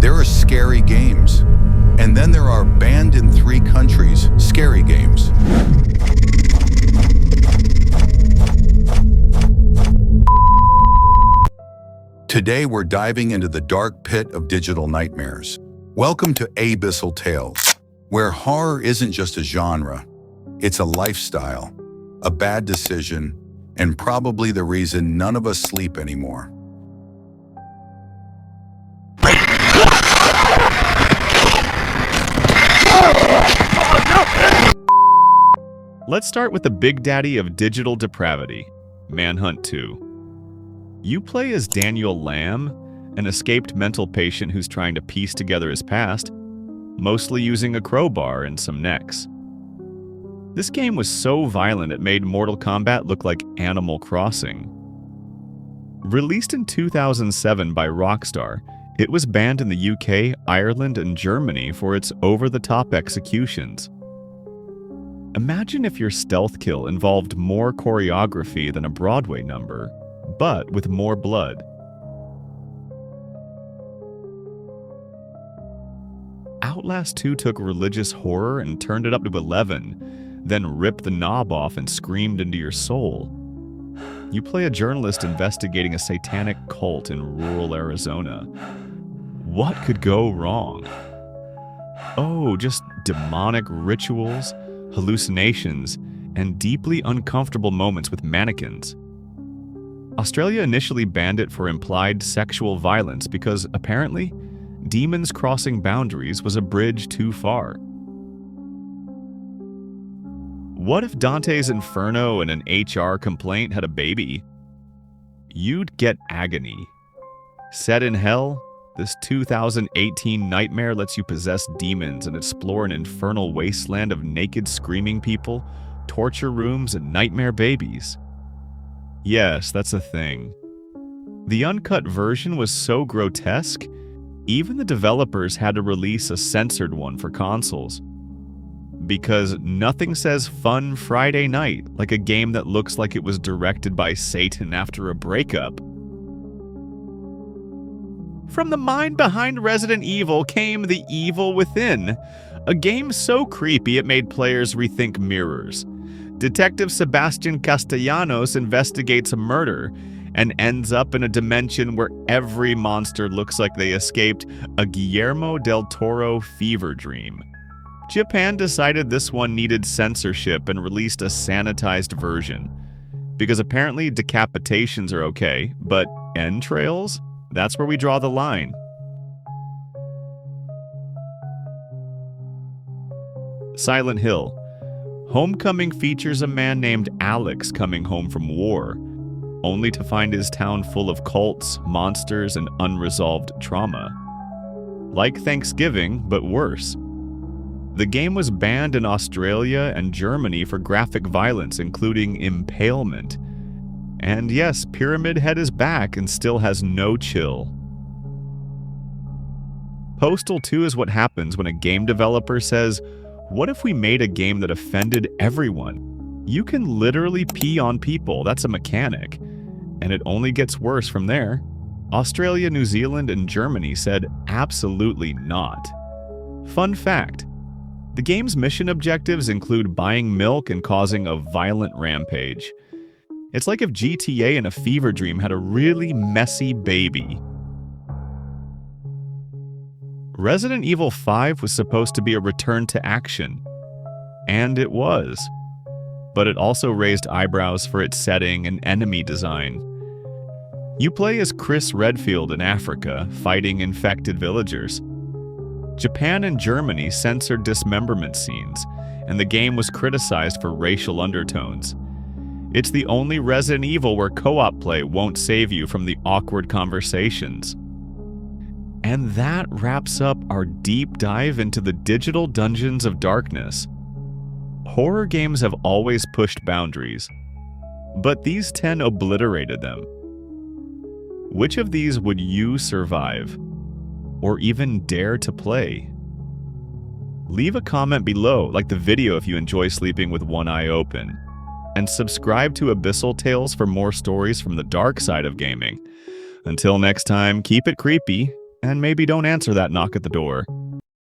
There are scary games, and then there are banned in 3 countries scary games. Today we're diving into the dark pit of digital nightmares. Welcome to Abyssal Tales, where horror isn't just a genre, it's a lifestyle, a bad decision, and probably the reason none of us sleep anymore. Let's start with the big daddy of digital depravity, Manhunt 2. You play as Daniel Lamb, an escaped mental patient who's trying to piece together his past, mostly using a crowbar and some necks. This game was so violent it made Mortal Kombat look like Animal Crossing. Released in 2007 by Rockstar, it was banned in the UK, Ireland, and Germany for its over-the-top executions. Imagine if your stealth kill involved more choreography than a Broadway number, but with more blood. Outlast 2 took religious horror and turned it up to 11, then ripped the knob off and screamed into your soul. You play a journalist investigating a satanic cult in rural Arizona. What could go wrong? Oh, just demonic rituals, hallucinations, and deeply uncomfortable moments with mannequins. Australia initially banned it for implied sexual violence because, apparently, demons crossing boundaries was a bridge too far. What if Dante's Inferno and an HR complaint had a baby? You'd get Agony. Set in hell, this 2018 nightmare lets you possess demons and explore an infernal wasteland of naked screaming people, torture rooms, and nightmare babies. Yes, that's a thing. The uncut version was so grotesque, even the developers had to release a censored one for consoles. Because nothing says fun Friday night like a game that looks like it was directed by Satan after a breakup. From the mind behind Resident Evil came The Evil Within, a game so creepy it made players rethink mirrors. Detective Sebastian Castellanos investigates a murder and ends up in a dimension where every monster looks like they escaped a Guillermo del Toro fever dream. Japan decided this one needed censorship and released a sanitized version. Because apparently decapitations are okay, but entrails? That's where we draw the line. Silent Hill. Homecoming features a man named Alex coming home from war, only to find his town full of cults, monsters, and unresolved trauma. Like Thanksgiving, but worse. The game was banned in Australia and Germany for graphic violence, including impalement. And yes, Pyramid Head is back and still has no chill. Postal 2 is what happens when a game developer says, what if we made a game that offended everyone? You can literally pee on people, that's a mechanic. And it only gets worse from there. Australia, New Zealand, and Germany said absolutely not. Fun fact, the game's mission objectives include buying milk and causing a violent rampage. It's like if GTA and a fever dream had a really messy baby. Resident Evil 5 was supposed to be a return to action. And it was. But it also raised eyebrows for its setting and enemy design. You play as Chris Redfield in Africa, fighting infected villagers. Japan and Germany censored dismemberment scenes, and the game was criticized for racial undertones. It's the only Resident Evil where co-op play won't save you from the awkward conversations. And that wraps up our deep dive into the digital dungeons of darkness. Horror games have always pushed boundaries, but these 10 obliterated them. Which of these would you survive, or even dare to play? Leave a comment below, like the video if you enjoy sleeping with one eye open. And subscribe to Abyssal Tales for more stories from the dark side of gaming. Until next time, keep it creepy And maybe don't answer that knock at the door.